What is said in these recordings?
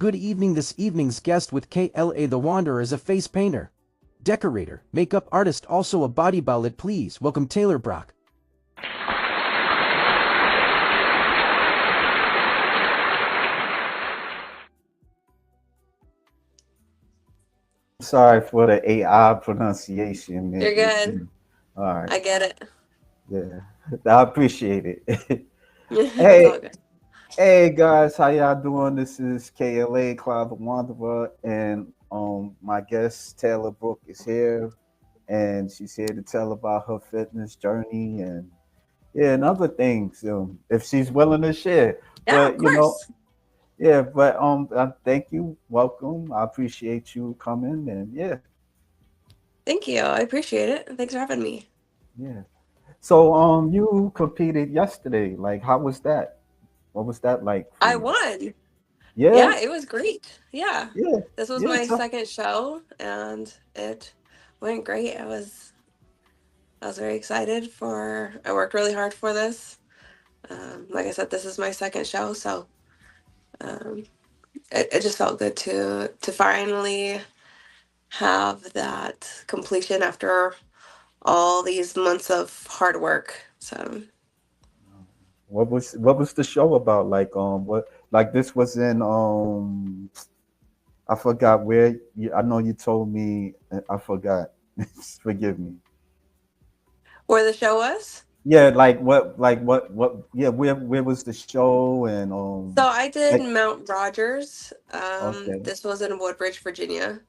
Good evening. This evening's guest with Kaale the Wanderer is a face painter, decorator, makeup artist, also a body ballad. Please welcome Taylor Brock. Sorry for the AI pronunciation. You're good. All right. I get it. Yeah. I appreciate it. It's all Hey, good. hey guys, how y'all doing? This is KLA Cloud the Wanderer, and my guest Taylor Brook is here, and she's here to tell about her fitness journey and other things, if she's willing to share. Yeah, of But course. thank you, welcome. I appreciate you coming, and Thank you. I appreciate it. Thanks for having me. yeah. So you competed yesterday. Like, how was that? What was that like for I you? won. Yeah, Yeah, it was great. Yeah. yeah, This was yeah. my So, second show and it went great. I was very excited for I worked really hard for this. Like I said, this is my second show, so um it just felt good to finally have that completion after all these months of hard work. So what was the show about? Like, what like this was in I forgot where you. I know you told me. I forgot. Forgive me. where the show was? Yeah, what? Yeah, where was the show and So I did like Mount Rogers. okay. This was in Woodbridge, Virginia.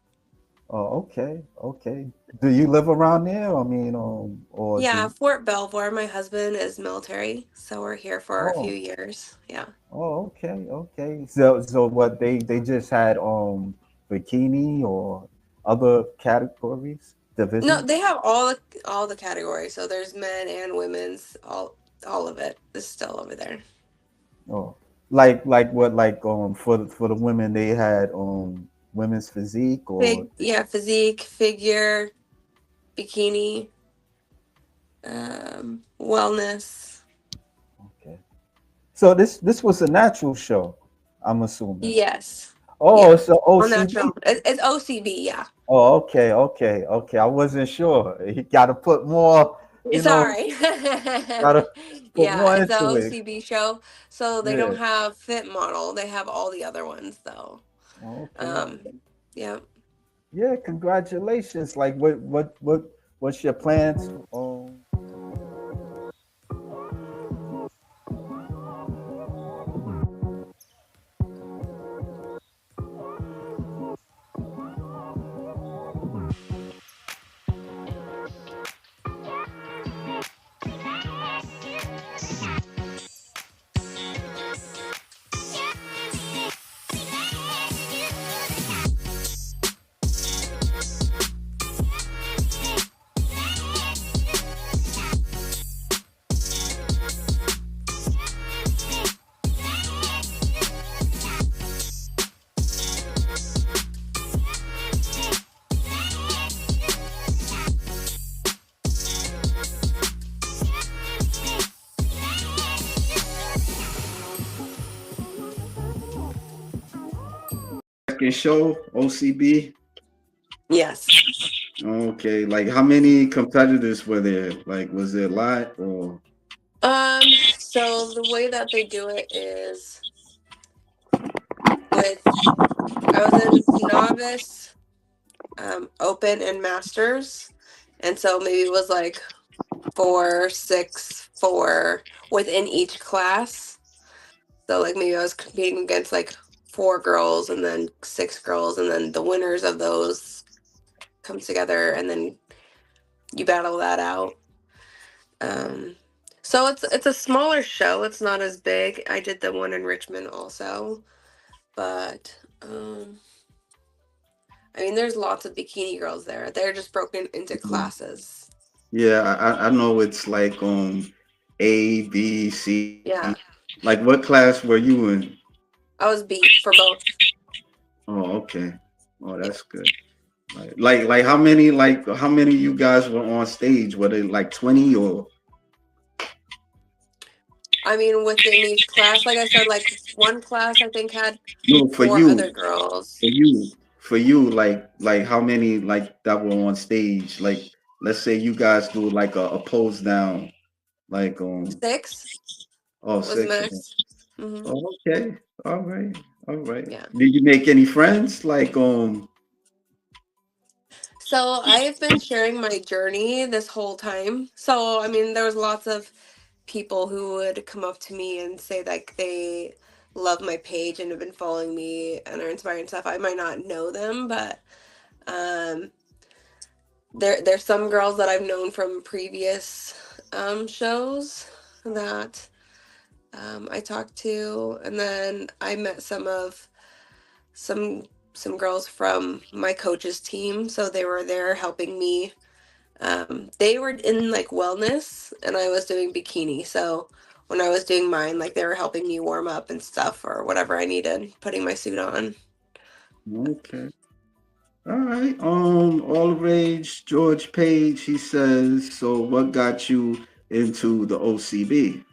Oh, okay, okay. Do you live around there? I mean, or do Yeah, you? Fort Belvoir. My husband is military, so we're here for a few Oh, years. Yeah. oh, okay, okay. So what they just had bikini or other categories No, divisions? they have all the categories. So there's men and women's, all of it is still over there. Oh, like what for the women they had women's physique or Physique, figure, bikini, wellness. okay. So this was a natural show, I'm assuming. Yes. Oh, Yeah. it's a All OCB. natural. It's OCB, yeah. Oh, okay, okay, okay. I wasn't sure. You got to put more, you know, Sorry. got to put Yeah, more it's a into it. OCB show. So they Yeah. don't have Fit Model. They have all the other ones though. Okay. Um, yeah. Yeah. Congratulations. Like, what's your plans? Second show, OCB. Yes. Okay, like how many competitors were there? Like, was there a lot or? So the way that they do it is with I was in novice, open and masters. And so maybe it was like 4, 6, 4 within each class. So like maybe I was competing against like 4 girls and then 6 girls and then the winners of those comes together and then you battle that out. Um so it's a smaller show. It's not as big. I did the one in Richmond also, but I mean there's lots of bikini girls there. They're just broken into classes. Yeah, I know it's like A, B, C. Yeah. Like, what class were you in? I was B for both. Oh, okay. Oh, Yeah. that's good. Like how many you guys were on stage? Were they like 20 or? I mean, within each class, like I said, like one class I think had No, 4 other girls. for you, like how many like that were on stage? Like, let's say you guys do like a pose down, like 6 oh was six. max. Hmm. Oh, okay, all right, all right. Yeah. Did you make any friends? Like So I've been sharing my journey this whole time. So I mean, there was lots of people who would come up to me and say like they love my page and have been following me and are inspired and stuff. I might not know them, but um, there's some girls that I've known from previous shows that I talked to, and then I met some some girls from my coach's team, so they were there helping me. They were in like wellness, and I was doing bikini. So when I was doing mine, like they were helping me warm up and stuff or whatever I needed, putting my suit on. okay. All right. All rage, George Page, he says, so what got you into the OCB?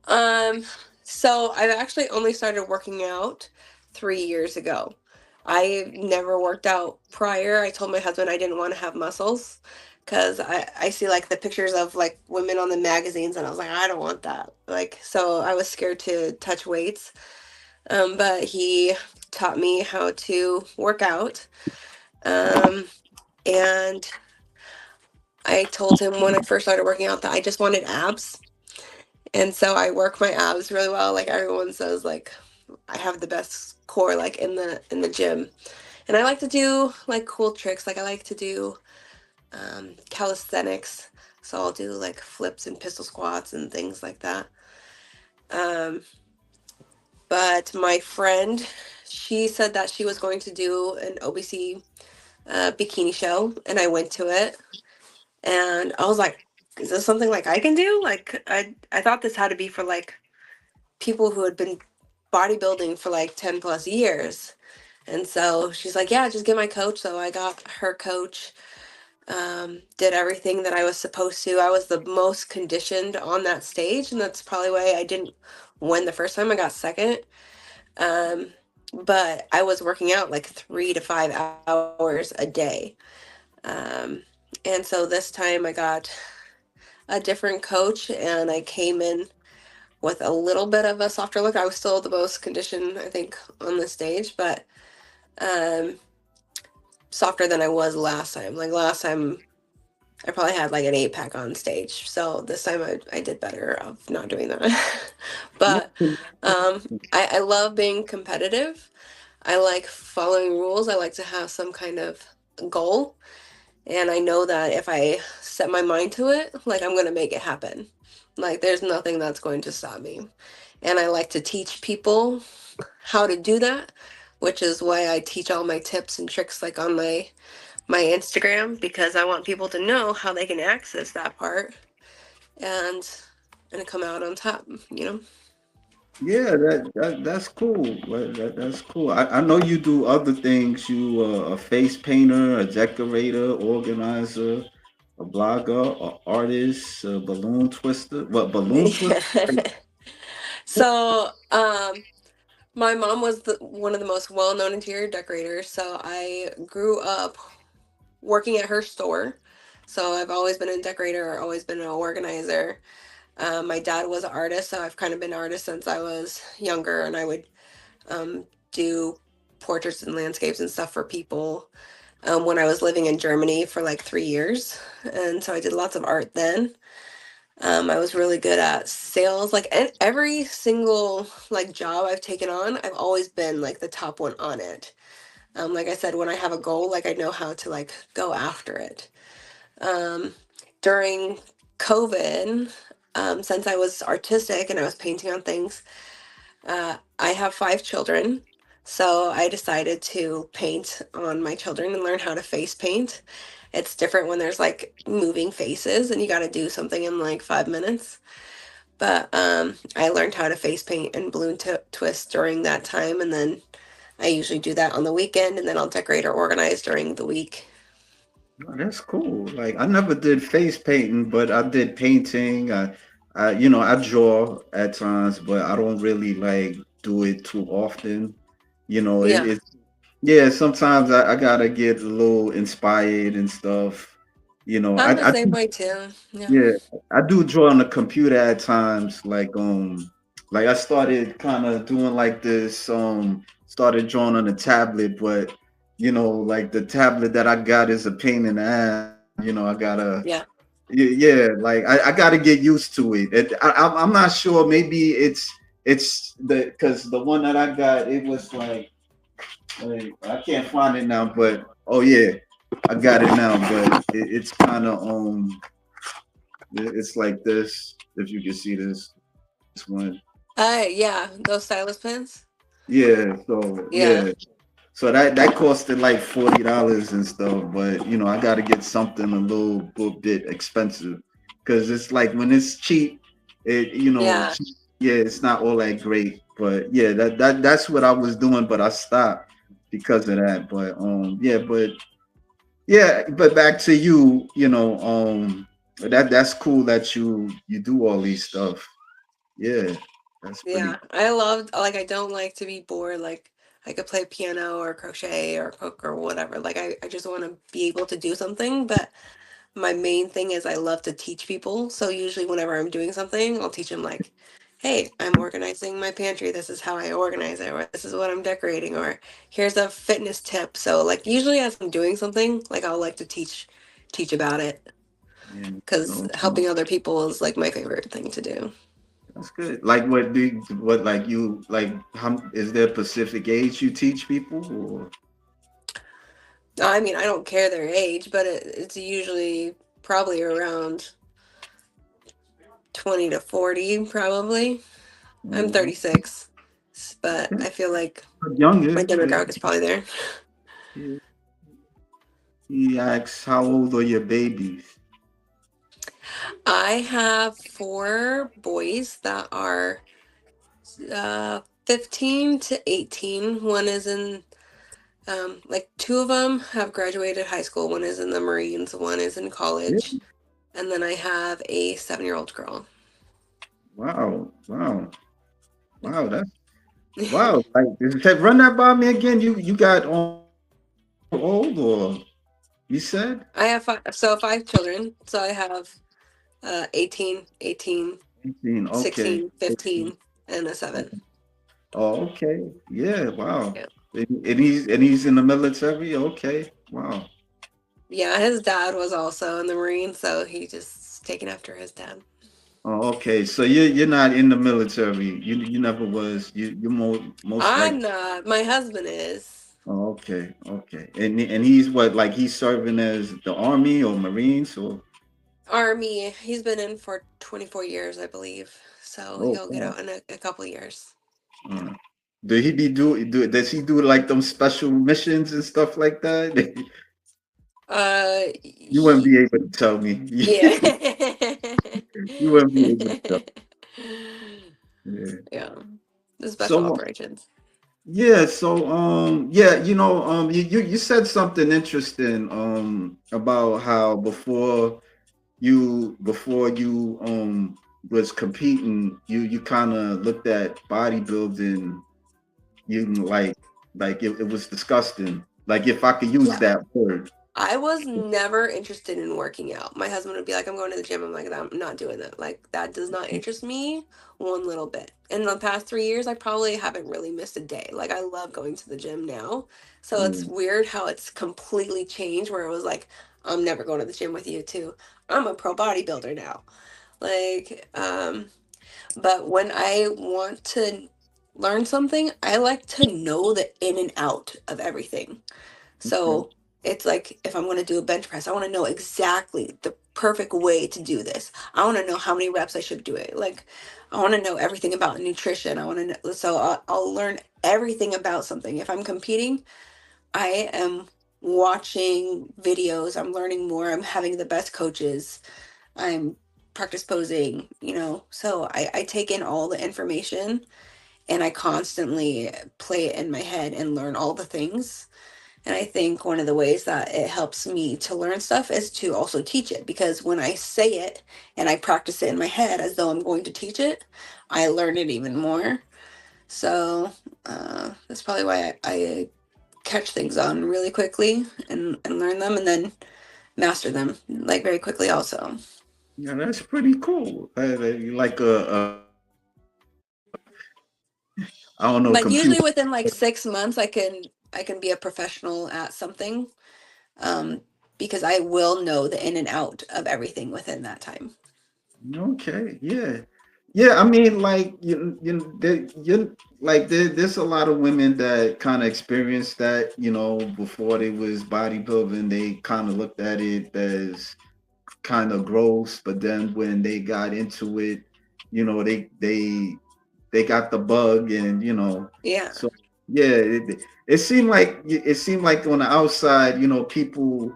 Um, so I've actually only started working out 3 years ago. I never worked out prior. I told my husband I didn't want to have muscles because I see like the pictures of like women on the magazines and I was like, I don't want that. Like, so I was scared to touch weights. But he taught me how to work out. Um, and I told him when I first started working out that I just wanted abs. And so I work my abs really well. Like everyone says, like I have the best core like in the gym. And I like to do like cool tricks. Like I like to do calisthenics. So I'll do like flips and pistol squats and things like that. Um, but my friend, she said that she was going to do an OBC bikini show, and I went to it, and I was like, "Is this something like I can do?" Like I thought this had to be for like people who had been bodybuilding for like 10 plus years. And so she's like, yeah, just get my coach. So I got her coach, did everything that I was supposed to. I was the most conditioned on that stage. And that's probably why I didn't win the first time. I got second. Um, but I was working out like 3 to 5 hours a day. Um, and so this time I got a different coach and I came in with a little bit of a softer look. I was still the most conditioned, I think, on the stage, but um, softer than I was last time. Like last time, I probably had like an 8 pack on stage. So this time I did better of not doing that. But I love being competitive. I like following rules. I like to have some kind of goal. And I know that if I set my mind to it, like I'm going to make it happen. Like there's nothing that's going to stop me. And I like to teach people how to do that, which is why I teach all my tips and tricks like on my Instagram, because I want people to know how they can access that part and come out on top, you know? Yeah, that's cool. That's cool. I know you do other things. You a face painter, a decorator, organizer, a blogger, a artist, a balloon twister. What balloon twister? So, my mom was one of the most well-known interior decorators, so I grew up working at her store. So I've always been a decorator, always been an organizer. My dad was an artist, so I've kind of been an artist since I was younger, and I would do portraits and landscapes and stuff for people when I was living in Germany for like 3 years. And so I did lots of art then. I was really good at sales. Like every single like job I've taken on, I've always been like the top one on it. Like I said, when I have a goal, like I know how to like go after it. Um, During COVID, since I was artistic and I was painting on things, I have 5 children. So I decided to paint on my children and learn how to face paint. It's different when there's like moving faces and you got to do something in like 5 minutes. But I learned how to face paint and balloon twist during that time. And then I usually do that on the weekend and then I'll decorate or organize during the week. Oh, that's cool. Like I never did face painting, but I did painting. I draw at times, but I don't really like do it too often. Yeah, It yeah, sometimes I gotta get a little inspired and stuff. I'm the I same way too. Yeah. Yeah, I do draw on the computer at times. Like I started kind of doing like this. Started drawing on a tablet, but like the tablet that I got is a pain in the ass. I gotta, Yeah. yeah, like I gotta get used to it. I'm not sure. Maybe it's because the one that I got, it was like I can't find it now, but oh yeah, I got it now. But it's kind of it's like this. If you can see this one. Yeah, those stylus pens. Yeah. So Yeah. yeah. So that costed like $40 and stuff. But I got to get something a little bit expensive because it's like when it's cheap, it Yeah. yeah, it's not all that great. But yeah, that's what I was doing, but I stopped because of that. But yeah, but back to you. That's cool that you do all these stuff. Yeah, that's pretty. Yeah. I loved, like, I don't like to be bored. Like, I could play piano or crochet or cook or whatever. Like, I just want to be able to do something. But my main thing is I love to teach people. So usually whenever I'm doing something, I'll teach them like, hey, I'm organizing my pantry. This is how I organize it, or this is what I'm decorating, or here's a fitness tip. So like usually as I'm doing something, like I'll like to teach about it Yeah, because no, no, helping other people is like my favorite thing to do. that's good. Like, what like you like? How is there a specific age you teach people? Or I mean, I don't care their age, but it's usually probably around 20 to 40 probably. I'm oh, 36, but okay, I feel like my younger. Yeah. demographic is probably there. Yeah. He asks, "How old are your babies?" I have four boys that are 15 to 18. One is in, like, two of them have graduated high school. One is in the Marines, one is in Yeah. college. And then I have a 7-year-old girl. Wow, wow, Yep. wow. That's wow. Run that by me again. You got old or you said I have five children. So I have 18, 18, 18. Okay. 16, 15, and a 7. Oh, okay. Yeah, wow. Yeah. And he's in the military. Okay. Wow. Yeah, his dad was also in the Marines, so he just taken after his dad. Oh, okay. So you're not in the military. You never was. You're most like. I'm not. My husband is. Oh, okay. Okay. And he's what, like he's serving as the army or Marines or. Army. He's been in for 24 years, I believe. So Oh, he'll get wow. out in a couple years. Uh, does he do like them special missions and stuff like that? You wouldn't be able to tell me. Yeah. You wouldn't be able to tell. Yeah. Yeah. The special So operations. yeah, so yeah, you said something interesting about how before you was competing, you kind of looked at bodybuilding, you like it was disgusting. Like if I could use Yeah. that word. I was never interested in working out. My husband would be like, I'm going to the gym. I'm like, I'm not doing that. Like, that does not interest me one little bit. In the past 3 years, I probably haven't really missed a day. Like, I love going to the gym now. So it's Mm, weird how it's completely changed where it was like, I'm never going to the gym with you too. I'm a pro bodybuilder now. Like, but when I want to learn something, I like to know the in and out of everything. okay. So it's like if I'm going to do a bench press, I want to know exactly the perfect way to do this. I want to know how many reps I should do it. Like I want to know everything about nutrition. I want to know, so I'll learn everything about something. If I'm competing, I am watching videos. I'm learning more. I'm having the best coaches. I'm practice posing, So I take in all the information and I constantly play it in my head and learn all the things And I think one of the ways that it helps me to learn stuff is to also teach it, because when I say it and I practice it in my head as though I'm going to teach it, I learn it even more. So that's probably why I catch things on really quickly and learn them and then master them like very quickly also. Yeah, that's pretty cool. Like I don't know, But computer. usually within like 6 months I can be a professional at something. Um, because I will know the in and out of everything within that time. Okay, yeah, yeah. I mean, like there's a lot of women that kind of experienced that. Before they was bodybuilding, they kind of looked at it as kind of gross, but then when they got into it, they got the bug, and Yeah. so yeah, it seemed like on the outside, people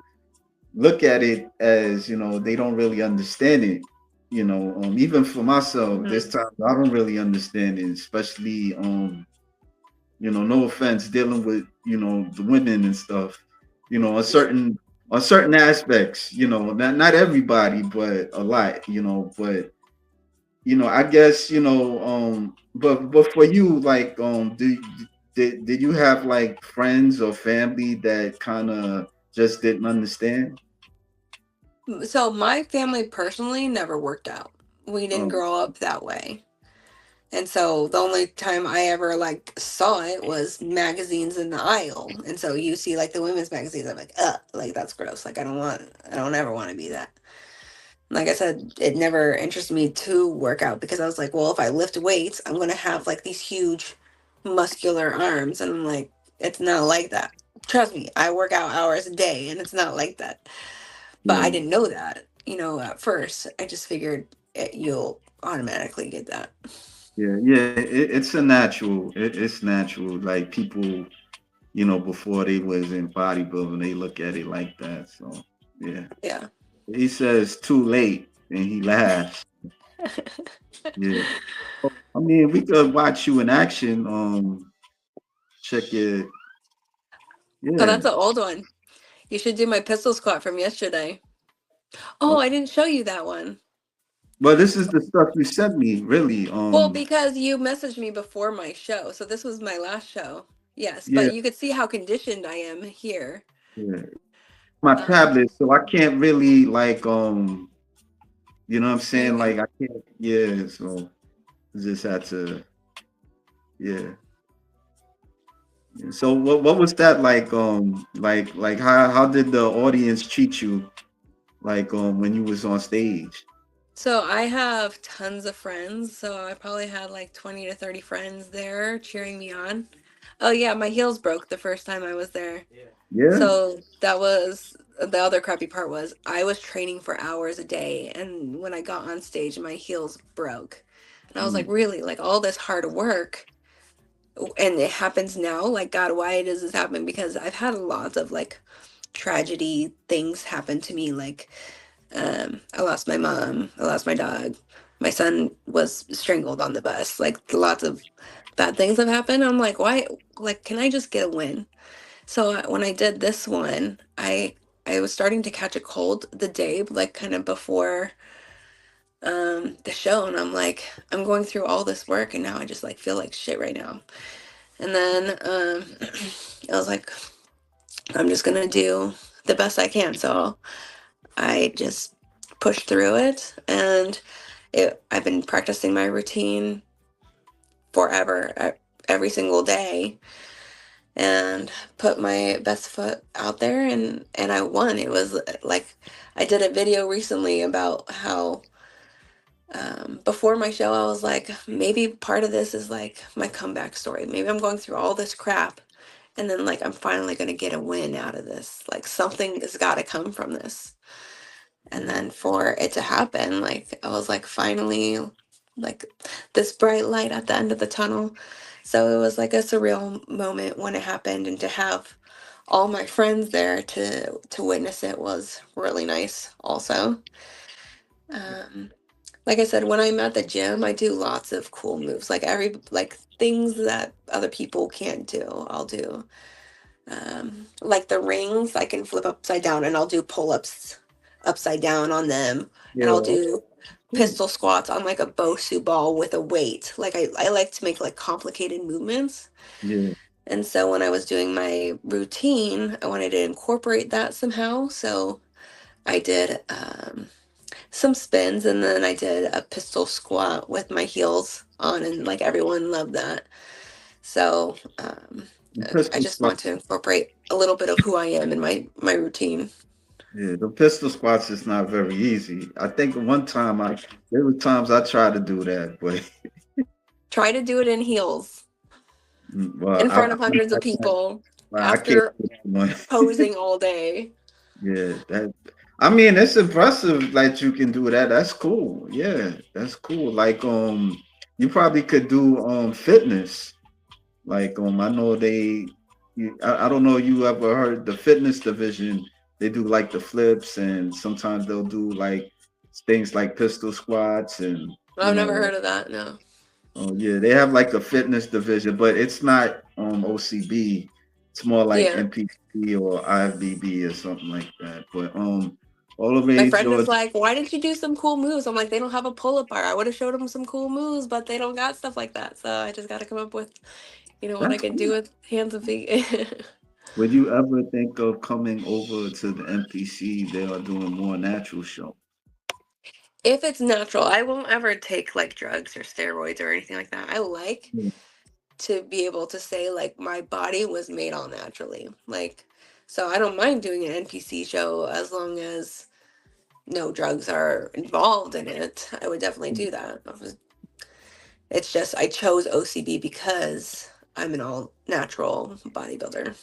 look at it as they don't really understand it. Even for myself, Mhm. this time I don't really understand it, especially no offense, dealing with the women and stuff. On Yeah. certain aspects, not everybody, but a lot. But I guess but for you, like, did you have like friends or family that kind of just didn't understand? So my family personally never worked out. We didn't Um, grow up that way. And so the only time I ever like saw it was magazines in the aisle. And so you see like the women's magazines, I'm like, like that's gross. Like I don't ever want to be that. Like I said, it never interested me to work out because I was like, well, if I lift weights, I'm gonna have like these huge muscular arms. And I'm like, it's not like that. Trust me, I work out hours a day and it's not like that. But I yeah, didn't know that, at first. I just figured you'll automatically get that. yeah. It's a natural. It's natural. Like people, before they was in bodybuilding, they look at it like that. So yeah. Yeah. He says too late, and he laughs. Yeah. I mean, we could watch you in action. Check it. Oh, that's Yeah. an old one. You should do my pistol squat from yesterday. Oh, Oh, I didn't show you that one. well, this is the stuff you sent me, really. Well, because you messaged me before my show. So this was my last show. Yes, Yeah, but you could see how conditioned I am here. yeah. My Um, tablet, so I can't really like you know what I'm saying? okay. Like I can't. Yeah. So just had to. Yeah. Yeah. So what was that like? Like how did the audience treat you? Like when you was on stage? So I have tons of friends. So I probably had like 20 to 30 friends there cheering me on. Oh yeah, my heels broke the first time I was there. Yeah. So that was the other crappy part was I was training for hours a day and when I got on stage my heels broke. And I was like, Mm, really? Like all this hard work and it happens now? Like God, why does this happen? Because I've had lots of like tragedy things happen to me. Like I lost my mom, I lost my dog. My son was strangled on the bus. Like lots of bad things have happened. I'm like, why? Like, can I just get a win? So when I did this one, I was starting to catch a cold the day, like kind of before the show, and I'm like, I'm going through all this work, and now I just like feel like shit right now. And then I was like, I'm just gonna do the best I can. So I just pushed through it, and I've been practicing my routine forever, every single day and put my best foot out there and I won. It was like I did a video recently about how before my show I was like maybe part of this is like my comeback story. Maybe I'm going through all this crap and then like I'm finally going to get a win out of this. Like something has got to come from this. And then for it to happen, like I was like finally like this bright light at the end of the tunnel. So it was like a surreal moment when it happened and to have all my friends there to witness it was really nice also. Um like I said, when I'm at the gym, I do lots of cool moves. Like things that other people can't do, I'll do. like the rings I can flip upside down, and I'll do pull-ups upside down on them, and I'll Yeah. do Cool. pistol squats on like a Bosu ball with a weight. Like I like to make like complicated movements. Yeah. And so when I was doing my routine, I wanted to incorporate that somehow. So I did some spins, and then I did a pistol squat with my heels on, and like everyone loved that. So The I pistol just squat. want to incorporate a little bit of who I am in my routine. Yeah, the pistol squats is not very easy. I think one time there were times I tried to do that, but Try to do it in heels well, in front of hundreds of people I can't after do one. posing all day. Yeah, that. I mean, it's impressive that you can do that. That's cool. Yeah, that's cool. Like you probably could do fitness. Like I know I don't know you ever heard the fitness division. They do like the flips, and sometimes they'll do like things like pistol squats and I've never heard of that. No. oh yeah, they have like a fitness division, but it's not OCB. It's more like Yeah. NPC or IFBB or something like that. But all of My age friend George. is like, "Why didn't you do some cool moves?" I'm like, "They don't have a pull-up bar. I would have showed them some cool moves, but they don't got stuff like that. So I just got to come up with, what I That's can do cool. with hands and feet." Would you ever think of coming over to the NPC? They are doing more natural show. If it's natural, I won't ever take like drugs or steroids or anything like that. I like Yeah. to be able to say like my body was made all naturally. Like, so I don't mind doing an NPC show as long as no drugs are involved in it. I would definitely do that. It's just I chose OCB because I'm an all natural bodybuilder.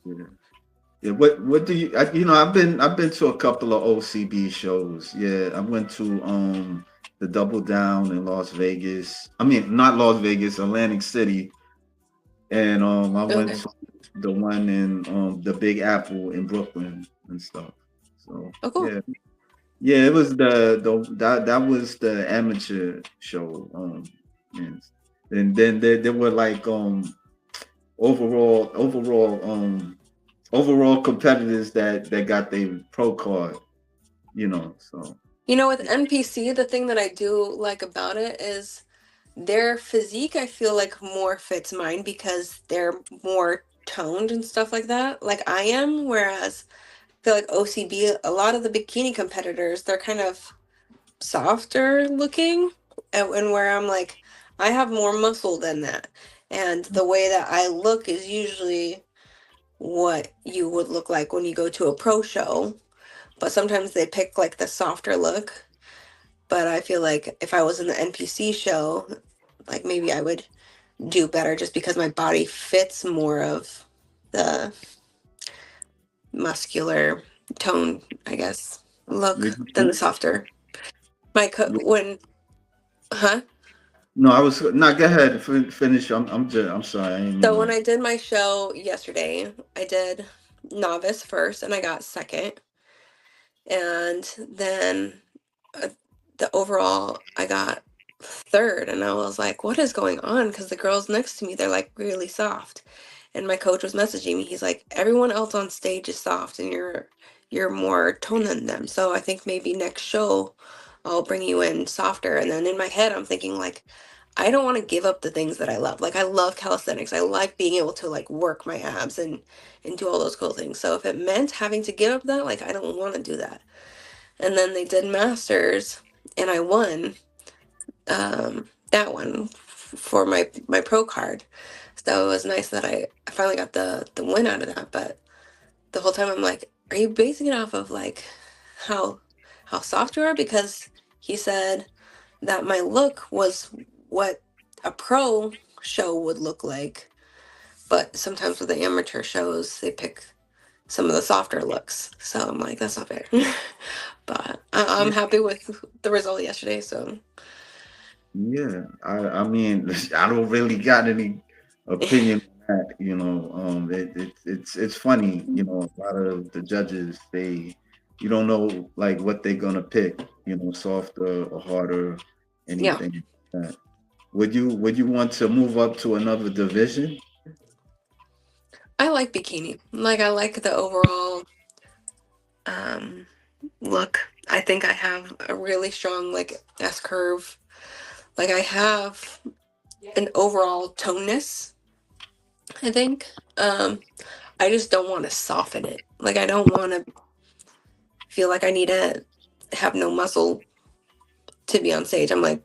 Yeah. Yeah, what do you I've been to a couple of OCB shows. Yeah, I went to the Double Down in Las Vegas. I mean, not Las Vegas, Atlantic City, and I went Okay. to the one in the Big Apple in Brooklyn and stuff. So Oh, cool. yeah, yeah, it was that was the amateur show. And, and then there were like overall competitors that got their pro card, so With NPC, the thing that I do like about it is their physique, I feel like more fits mine because they're more toned and stuff like that, like I am. Whereas I feel like OCB, a lot of the bikini competitors, they're kind of softer looking, and where I'm like, I have more muscle than that. And the way that I look is usually what you would look like when you go to a pro show. But sometimes they pick like the softer look. But I feel like if I was in the NPC show, like maybe I would do better just because my body fits more of the muscular tone, I guess, would look you than think- the softer. When, huh? no, I was not. Go ahead, finish. I'm sorry. I didn't mean So when to. I did my show yesterday, I did novice first and I got second. And then uh, the overall, I got third. And I was like, what is going on? Because the girls next to me, they're like really soft. And my coach was messaging me. He's like, everyone else on stage is soft and you're more toned than them. So I think maybe next show I'll bring you in softer. And then in my head, I'm thinking like, I don't want to give up the things that I love. Like I love calisthenics. I like being able to like work my abs and do all those cool things. So if it meant having to give up that, like I don't want to do that. And then they did masters and I won that one for my pro card. So it was nice that I finally got the win out of that. But the whole time I'm like, are you basing it off of like how how soft you are? Because he said that my look was what a pro show would look like. But sometimes with the amateur shows, they pick some of the softer looks. So I'm like, that's not fair. But I'm Yeah, happy with the result yesterday. So yeah. I mean, I don't really got any opinion on that. It's funny. A lot of the judges, you don't know like what they're gonna pick. Softer or harder, yeah, anything like that. Would you want to move up to another division? I like bikini. Like I like the overall um look. I think I have a really strong like S curve. Like I have an overall toneness, I think. I just don't want to soften it. Like I don't want to feel like I need to have no muscle to be on stage. I'm like,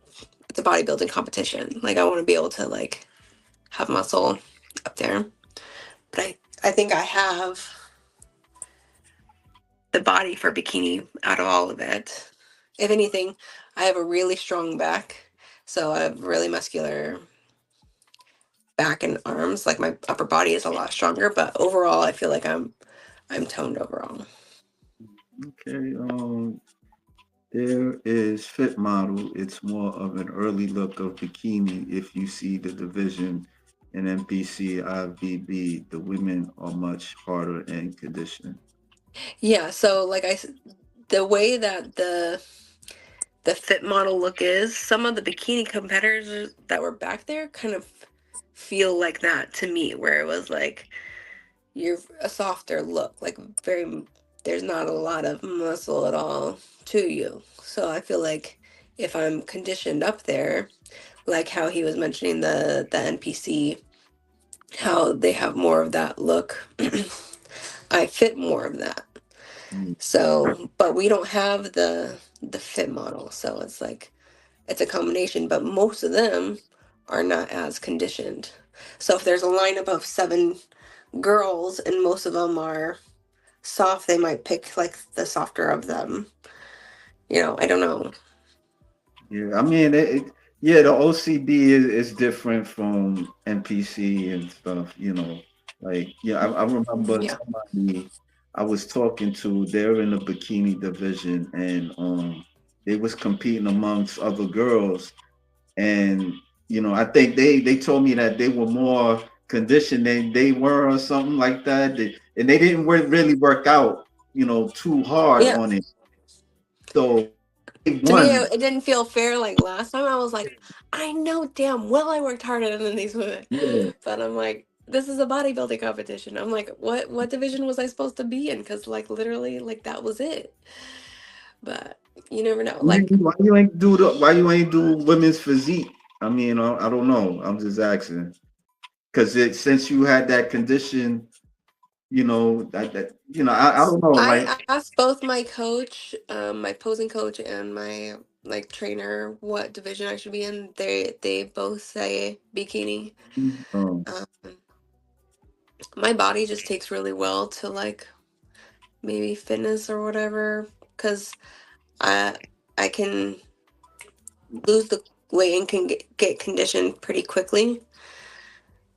it's a bodybuilding competition. Like I want to be able to like have muscle up there. But I think I have the body for bikini out of all of it. If anything, I have a really strong back. So I have really muscular back and arms. Like my upper body is a lot stronger, but overall I feel like I'm toned overall. Okay. There is Fit Model. It's more of an early look of bikini. If you see the division in NPC IVB, the women are much harder in conditioning. Yeah, so like the way that the fit model look is, some of the bikini competitors that were back there kind of feel like that to me, where it was like you're a softer look, like very, there's not a lot of muscle at all to you. So I feel like if I'm conditioned up there, like how he was mentioning the NPC, how they have more of that look, I fit more of that. Mm. So, but we don't have the fit model, so it's like it's a combination, but most of them are not as conditioned. So if there's a lineup of 7 girls and most of them are soft, they might pick like the softer of them. I don't know. Yeah, I mean, yeah, the OCB is different from NPC and stuff, Like, yeah, I remember Yeah. somebody I was talking to, they're in the bikini division, and they was competing amongst other girls, and I think they told me that they were more conditioned than they were or something like that. And they didn't really work out, too hard Yeah. on it. So they To me, won. it didn't feel fair. Like last time, I was like, I know damn well I worked harder than these women, Yeah. but I'm like, this is a bodybuilding competition. I'm like, what division was I supposed to be in? Because like literally, like that was it. But you never know. Like Why you ain't do women's physique? I mean, I don't know. I'm just asking because since you had that condition, I don't know. Like, I asked both my coach, my posing coach, and my like trainer what division I should be in. They both say bikini. um, Um, my body just takes really well to like maybe fitness or whatever, because I I can lose the weight and can get conditioned pretty quickly.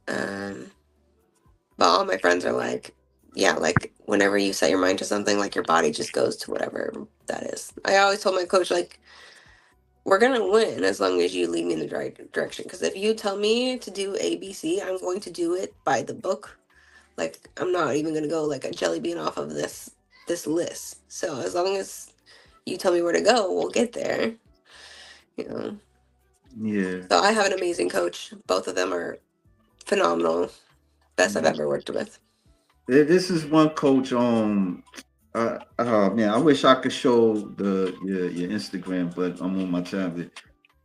Um, but all my friends are like, yeah, like whenever you set your mind to something, like your body just goes to whatever that is. I always told my coach like, we're gonna win as long as you lead me in the right direction. Because if you tell me to do ABC, I'm going to do it by the book. Like I'm not even gonna go like a jelly bean off of this list. So as long as you tell me where to go, we'll get there. You know. yeah. So I have an amazing coach. Both of them are phenomenal. Best I've ever worked with. This is one coach. Man, I wish I could show your Instagram, but I'm on my tablet.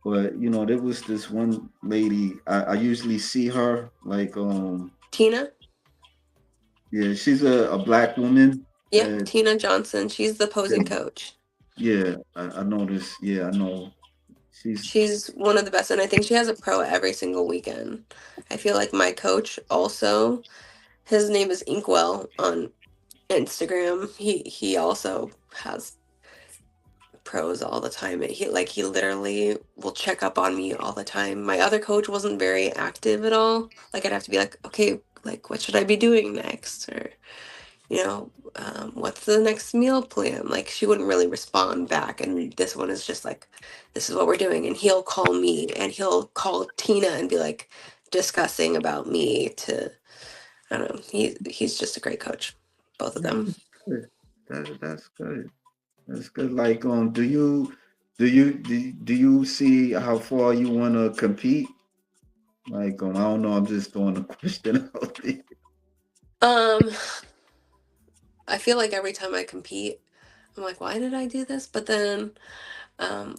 But there was this one lady. I usually see her like Tina? yeah, she's a black woman. Yep, That Tina Johnson. She's the yeah, posing coach. yeah, I noticed. Yeah, I know. She's She's one of the best, and I think she has a pro every single weekend. I feel like my coach also, his name is Inkwell on Instagram. He also has pros all the time. He literally will check up on me all the time. My other coach wasn't very active at all. Like I'd have to be like, okay, like what should I be doing next, or what's the next meal plan? Like she wouldn't really respond back, and this one is just like, this is what we're doing, and he'll call me and he'll call Tina and be like discussing about me to, I don't know. He's just a great coach, both of them. good. That's good. That's good. Like, do you see how far you want to compete? Like, I don't know. I'm just throwing a question out there. Um, I feel like every time I compete, I'm like, why did I do this? But then,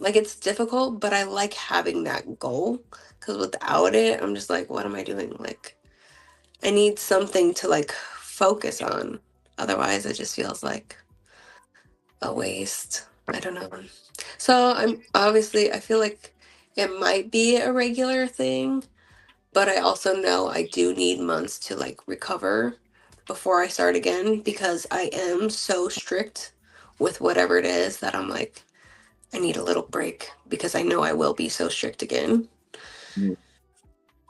like it's difficult, but I like having that goal because without it, I'm just like, what am I doing? Like, I need something to like focus on. Otherwise, it just feels like a waste. I don't know. So I'm obviously, I feel like it might be a regular thing, but I also know I do need months to like recover before I start again because I am so strict with whatever it is that I'm like, I need a little break because I know I will be so strict again. Yeah.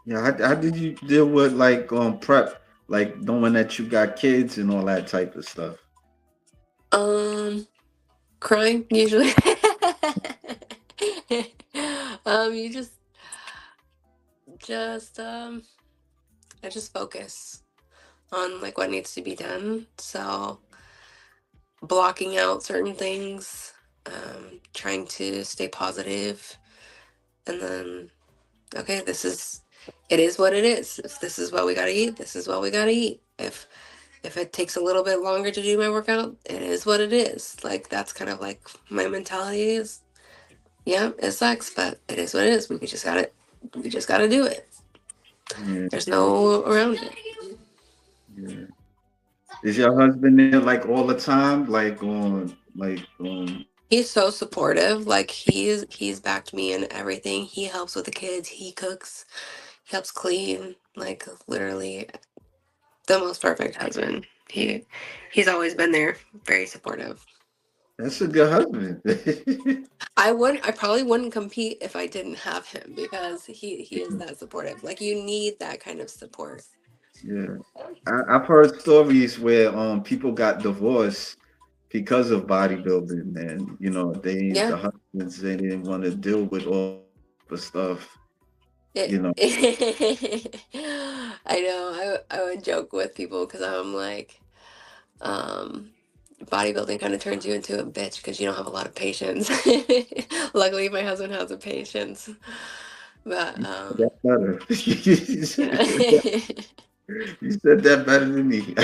Yeah. How did you deal with like prep, like knowing that you got kids and all that type of stuff? Um, Crying usually. You just I just focus on like what needs to be done. So blocking out certain things, trying to stay positive, and then okay, it is what it is. If this is what we gotta eat, this is what we gotta eat. If it takes a little bit longer to do my workout, it is what it is. Like that's kind of like my mentality is. Yeah, it sucks, but it is what it is. We just gotta do it. Yeah. There's no around it. Yeah. Is your husband there like all the time? Like He's so supportive. Like he's backed me in everything. He helps with the kids. He cooks. He helps clean. Like literally the most perfect husband. He's always been there. Very supportive. that's a good husband. I probably wouldn't compete if I didn't have him because he is that supportive. Like you need that kind of support. Yeah. I've heard stories where people got divorced because of bodybuilding, and Yeah. the husbands, they didn't want to deal with all that type of stuff. It, You know, I know. I would joke with people because I'm like, um, bodybuilding kind of turns you into a bitch because you don't have a lot of patience. Luckily, my husband has a patience, but that better. you You said that better than me.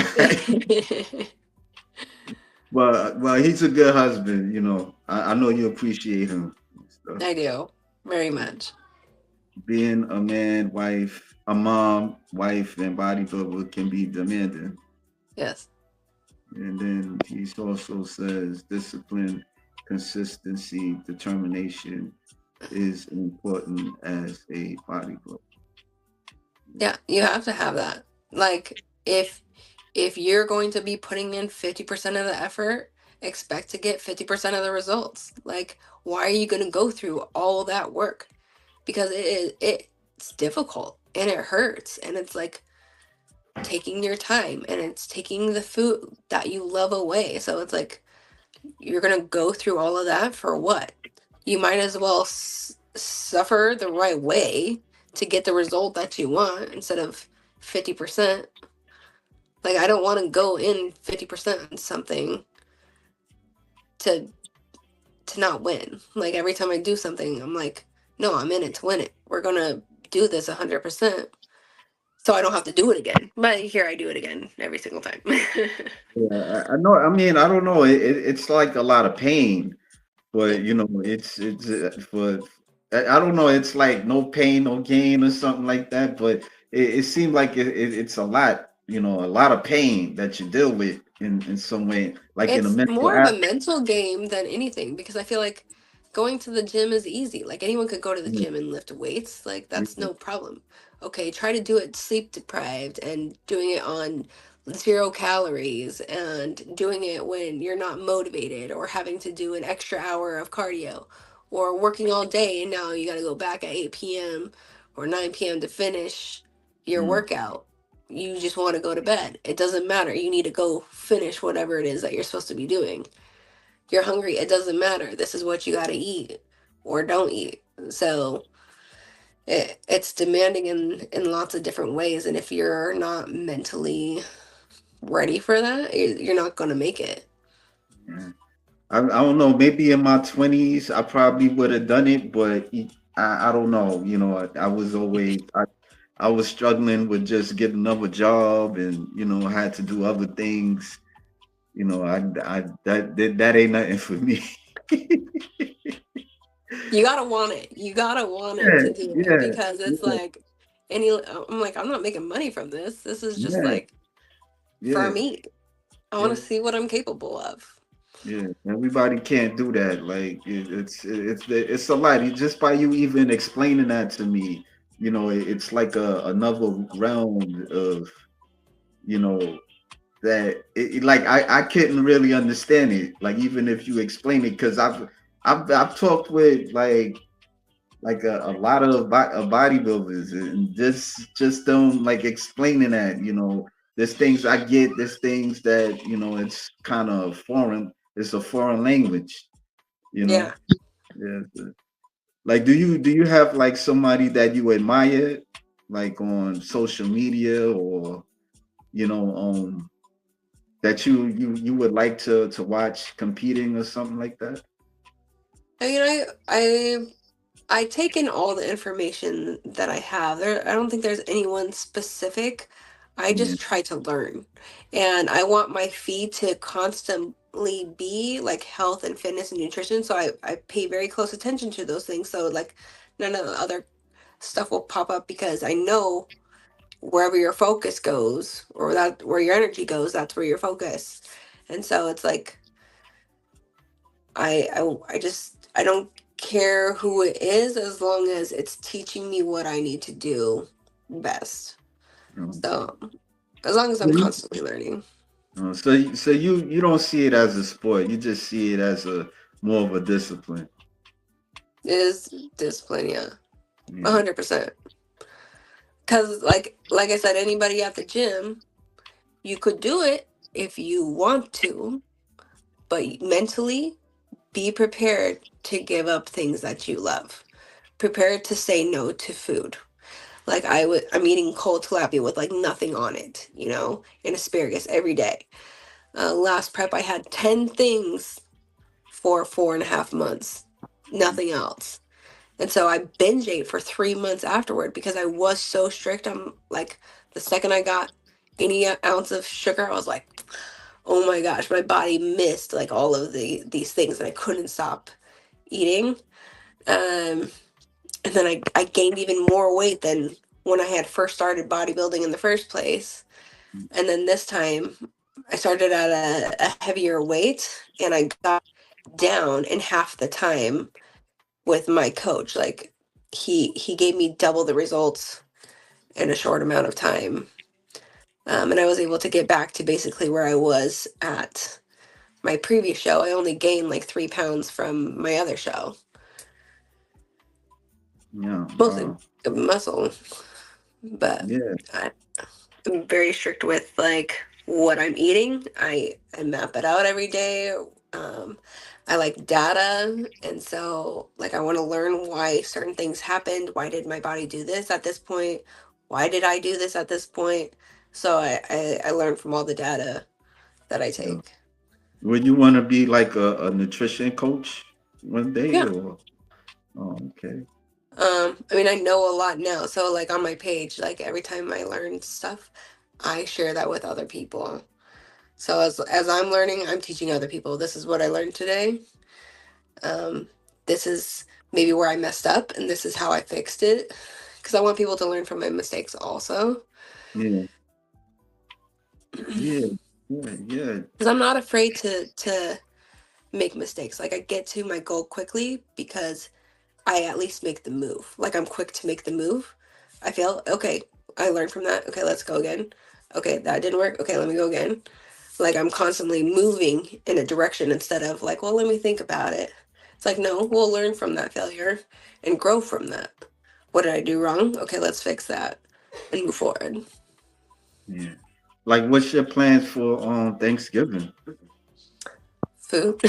know, Well, he's a good husband. I know you appreciate him. So, I do very much. being a man, wife, a mom, wife, and bodybuilder can be demanding. Yes. And then he also says discipline, consistency, determination is important as a bodybuilder. Yeah, you have to have that. Like if you're going to be putting in 50% of the effort, expect to get 50% of the results. Like why are you going to go through all that work? Because it's difficult and it hurts and it's like taking your time and it's taking the food that you love away. So it's like you're going to go through all of that for what? You might as well suffer the right way to get the result that you want instead of 50%. Like I don't want to go in 50% on something to not win. Like every time I do something, I'm like, no, I'm in it to win it. We're going to do this 100%. So I don't have to do it again. But here I do it again every single time. Yeah, I know. I mean, I don't know. It's like a lot of pain, but it's for I don't know. It's like no pain, no gain, or something like that. But it seemed like it's a lot. A lot of pain that you deal with in some way, like in a It's mental more of a aspect. mental game than anything because I feel like going to the gym is easy. Like anyone could go to the Yeah, gym and lift weights. Like that's yeah, no problem. Okay, try to do it sleep deprived and doing it on 0 calories and doing it when you're not motivated or having to do an extra hour of cardio or working all day and now you got to go back at 8 p.m. or 9 p.m. to finish your mm, workout. You just want to go to bed. It doesn't matter. You need to go finish whatever it is that you're supposed to be doing. You're hungry. It doesn't matter. This is what you got to eat or don't eat. So it's demanding in lots of different ways. And if you're not mentally ready for that, you're not going to make it. yeah. I don't know. Maybe in my 20s, I probably would have done it, but I don't know. I was always I was struggling with just getting another job, and had to do other things. That ain't nothing for me. You gotta want it. You gotta want it Yeah, to do it yeah, because it's yeah, like I'm like, I'm not making money from this. This is just yeah, like for yeah, me. I want yeah, to see what I'm capable of. yeah. Everybody can't do that. Like it's a lot. Just by you even explaining that to me, it's like another realm of you know that like I couldn't really understand it. Like even if you explain it, because I've talked with like a lot of bodybuilders, and just don't like explaining that. There's things I get, there's things that it's kind of foreign. It's a foreign language. you know Yeah. yeah. Like, do you have like somebody that you admire, like on social media, or that you would like to watch competing or something like that? I mean, I take in all the information that I have. I don't think there's anyone specific. I Yeah, just try to learn. And I want my feed to constantly be like health and fitness and nutrition. So I pay very close attention to those things. So like none of the other stuff will pop up because I know wherever your focus goes or that where your energy goes, that's where your focus. And so it's like I don't care who it is as long as it's teaching me what I need to do best. So as long as I'm you- constantly learning, so you don't see it as a sport. You just see it as a more of a discipline. it is discipline, yeah, Yeah. 100%. Because like I said, anybody at the gym, you could do it if you want to, but mentally be prepared to give up things that you love. Prepared to say no to food. Like I'm eating cold tilapia with like nothing on it, and asparagus every day. Last prep, I had 10 things for 4.5 months, nothing else. And so I binge ate for 3 months afterward because I was so strict. I'm like, the second I got any ounce of sugar, I was like, oh my gosh, my body missed like all of these things and I couldn't stop eating. Um, and then I gained even more weight than when I had first started bodybuilding in the first place. And then this time I started at a heavier weight and I got down in half the time with my coach. Like he gave me double the results in a short amount of time. And I was able to get back to basically where I was at my previous show. I only gained like 3 pounds from my other show, Yeah. mostly muscle, but Yeah. I, I'm very strict with like what I'm eating. I map it out every day. Um, I like data, and so like I want to learn why certain things happened. Why did my body do this at this point? Why did I do this at this point? So I learn from all the data that I Yeah. take. Would you want to be like a nutrition coach one day, Yeah. or? Oh, okay. I mean, I know a lot now. So like on my page, like every time I learn stuff, I share that with other people. So as I'm learning, I'm teaching other people. This is what I learned today. Um, this is maybe where I messed up, and this is how I fixed it. Because I want people to learn from my mistakes also. Yeah. Because Yeah. Yeah. Yeah. I'm not afraid to make mistakes. Like I get to my goal quickly because I at least make the move. Like I'm quick to make the move. I feel okay. I learned from that. Okay, let's go again. Okay, that didn't work. Okay, let me go again. Like I'm constantly moving in a direction instead of like, well, let me think about it. It's like, no, we'll learn from that failure and grow from that. What did I do wrong? Okay, let's fix that and move forward. Yeah. Like, what's your plans for Thanksgiving? Food.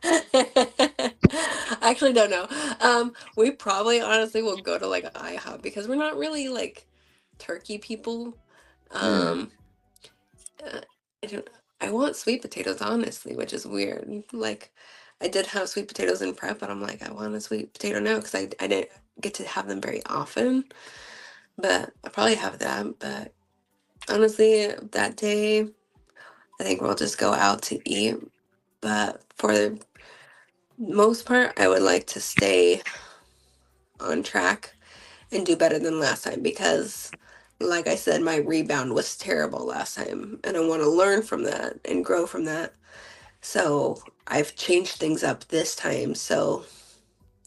I actually don't know. We probably honestly will go to like IHOP because we're not really like turkey people. Yeah. Um, uh, I don't. I want sweet potatoes, honestly, which is weird. Like, I did have sweet potatoes in prep, but I'm like, I want a sweet potato now because I didn't get to have them very often. But I probably have that. But honestly, that day, I think we'll just go out to eat. But for the most part, I would like to stay on track and do better than last time because, like I said, my rebound was terrible last time. And I want to learn from that and grow from that. So I've changed things up this time so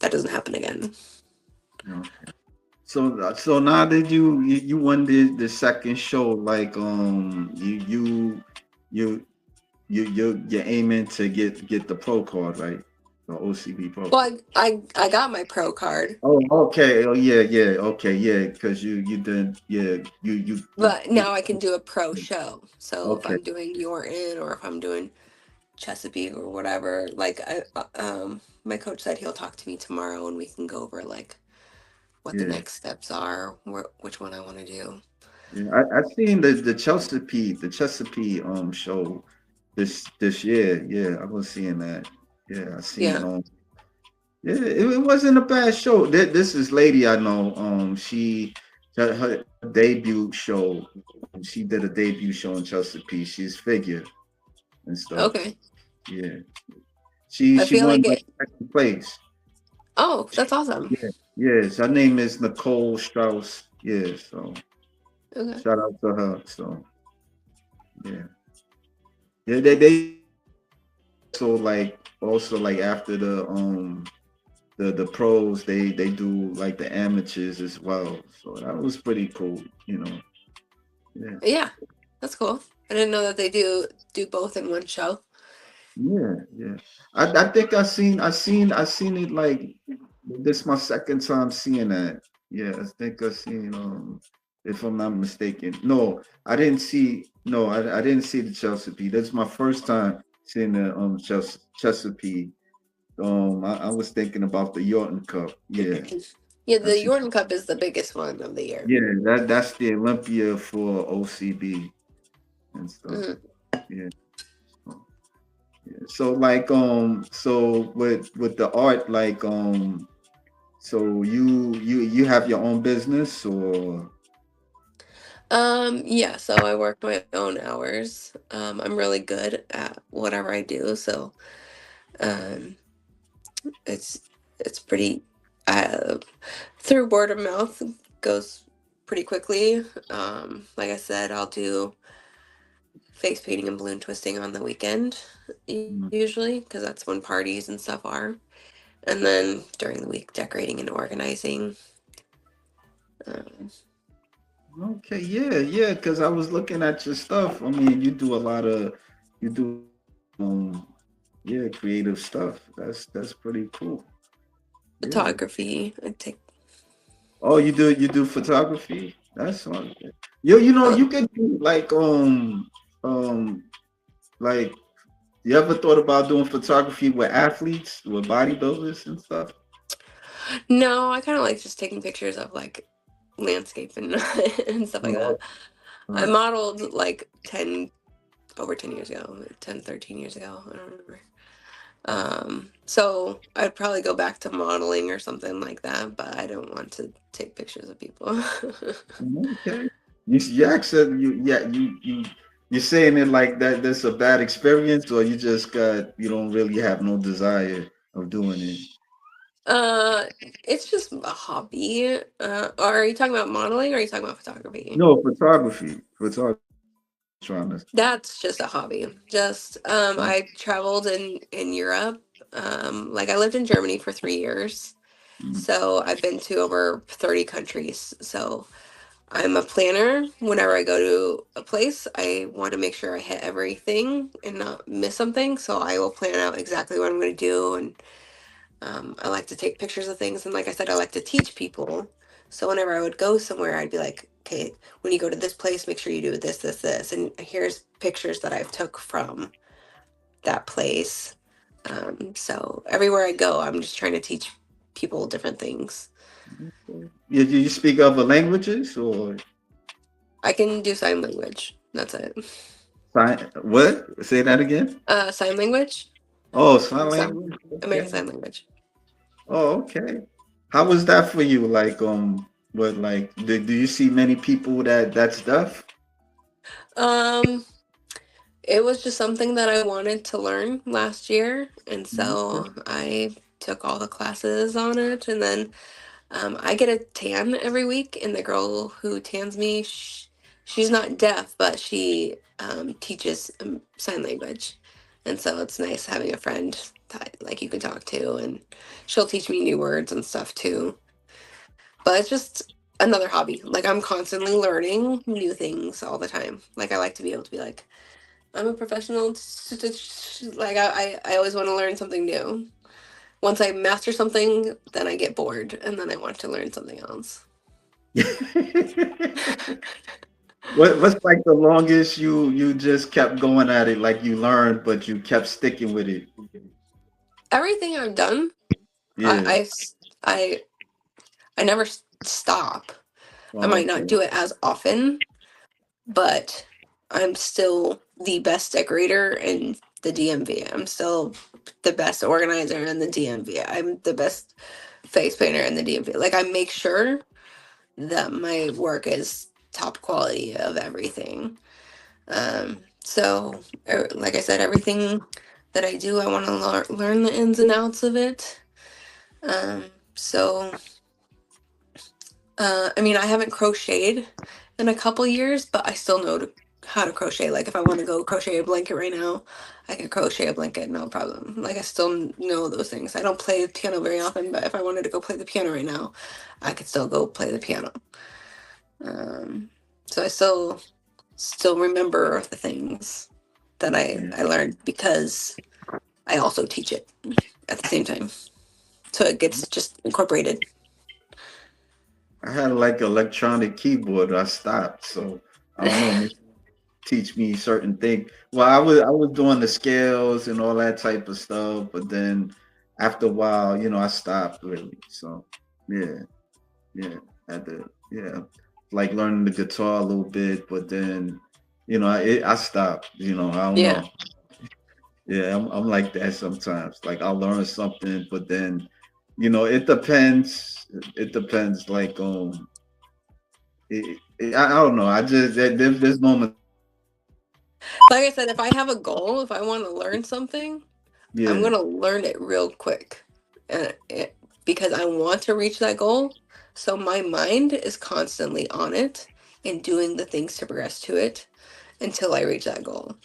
that doesn't happen again. Okay. So now that you won the second show, like you you're aiming to get the pro card, right? The OCB Pro card. Well, I got my pro card, Oh, okay. Oh, yeah. Okay, yeah. Because you did, yeah. but now I can do a pro show. So if Okay. I'm doing You're In or if I'm doing Chesapeake or whatever, like my coach said he'll talk to me tomorrow and we can go over like what the Yeah. next steps are, which one I want to do. Yeah. I seen the Chesapeake show this year. Yeah, I was seeing that. Yeah, I seen Yeah. Yeah, it wasn't a bad show. This is lady I know. She her debut show. She did a debut show in Chesapeake. She's figure and stuff. Okay. Yeah, I she feel won like like it. second place. Oh, that's awesome. Yeah, yes. Her name is Nicole Strauss. Yeah, so Okay. shout out to her. So yeah, yeah. They also like after the pros they do like the amateurs as well, so that was pretty cool, you know. Yeah, Yeah, that's cool. I didn't know that they do both in one show. yeah. I think I seen it like this my second time seeing that. Yeah, I think I seen if I'm not mistaken. No, I didn't see I didn't see the Chesapeake. That's my first time seeing the Chesapeake. I was thinking about the Yorton Cup. Yeah. Yeah, I the see. Jordan Cup is the biggest one of the year. Yeah, that's the Olympia for OCB and stuff. Mhm. Yeah. So, yeah. So like so with the art like so you have your own business or Yeah, so I work my own hours. I'm really good at whatever I do, so um, it's pretty through word of mouth goes pretty quickly. Like I said, I'll do face painting and balloon twisting on the weekend Mm. usually because that's when parties and stuff are, and then during the week decorating and organizing. Um, Okay, yeah, because I was looking at your stuff. I mean, you do a lot of you do yeah, creative stuff. That's pretty cool. Yeah. photography, I take. Oh, you do photography? That's all. You know, Uh, you could do um like you ever thought about doing photography with athletes, with bodybuilders and stuff? no, I kind of like just taking pictures of like landscape and and stuff like No. that. I modeled like 10 years ago, 10, 13 years ago. I don't remember. So I'd probably go back to modeling or something like that, but I don't want to take pictures of people. Okay. You actually you're saying it like that that's a bad experience or you don't really have no desire of doing it. uh, it's just a hobby. Are you talking about modeling or are you talking about photography? No, photography. Photography trying to That's just a hobby. Just I traveled in Europe. Like I lived in Germany for 3 years. mm, So I've been to over 30 countries. So I'm a planner. Whenever I go to a place, I want to make sure I hit everything and not miss something. So I will plan out exactly what I'm going to do. And I like to take pictures of things. And like I said, I like to teach people. So whenever I would go somewhere, I'd be like, okay, when you go to this place, make sure you do this, this, this. And here's pictures that I've took from that place. So everywhere I go, I'm just trying to teach people different things. you speak other languages or I can do sign language. That's it. what? Say that again? Sign language. Oh, sign Sign, language. American Okay. Sign Language. Oh, okay. How was that for you? Like, But like, do you see many people that's deaf? Um, it was just something that I wanted to learn last year, and so I took all the classes on it, and then I get a tan every week, and the girl who tans me, she's not deaf, but she teaches sign language, and so it's nice having a friend that like you can talk to, and she'll teach me new words and stuff too. But it's just another hobby. Like I'm constantly learning new things all the time. Like I like to be able to be like, I'm a professional. Like I always want to learn something new. Once I master something, then I get bored, and then I want to learn something else. What's like the longest you just kept going at it, like you learned, but you kept sticking with it? Everything I've done, I Yeah. I s- I, I never stop. I Oh, might not okay. do it as often, but I'm still the best decorator in the DMV. I'm still the best organizer in the DMV. I'm the best face painter in the DMV. Like I make sure that my work is top quality of everything. Like I said, everything that I do, I want to learn the ins and outs of it. Um, so I mean, I haven't crocheted in a couple years, but I still know how to crochet. Like, if I want to go crochet a blanket right now, I can crochet a blanket, no problem. Like, I still know those things. I don't play the piano very often, but if I wanted to go play the piano right now, I could still go play the piano. Um, so I still remember the things that Yeah. I learned because I also teach it at the same time. So it gets just incorporated. I had like electronic keyboard. I stopped, so I don't know. Maybe teach me certain things. Well, I was doing the scales and all that type of stuff, but then after a while, I stopped really. So yeah, yeah, had to yeah, like learning the guitar a little bit, but then I stopped. I don't Yeah. know. Yeah, I'm like that sometimes. Like I'll learn something, but then it depends. It depends. Like I don't know. I just there's moments. Like I said, if I have a goal, if I want to learn something, I'm Yeah, going to learn it real quick. Because I want to reach that goal. So my mind is constantly on it and doing the things to progress to it until I reach that goal.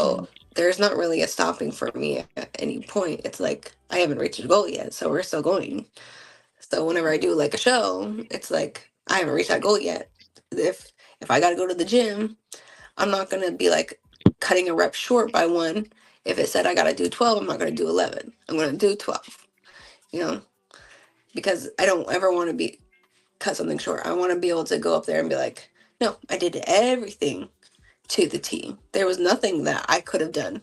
mm, So there's not really a stopping for me at any point. It's like I haven't reached the goal yet, so we're still going. So whenever I do like a show, it's like I haven't reached that goal yet. If I got to go to the gym, I'm not gonna be like cutting a rep short by one. If it said I gotta do 12, I'm not gonna do 11. I'm gonna do 12. You know, because I don't ever want to be cut something short. I want to be able to go up there and be like, no, I did everything to the T. There was nothing that I could have done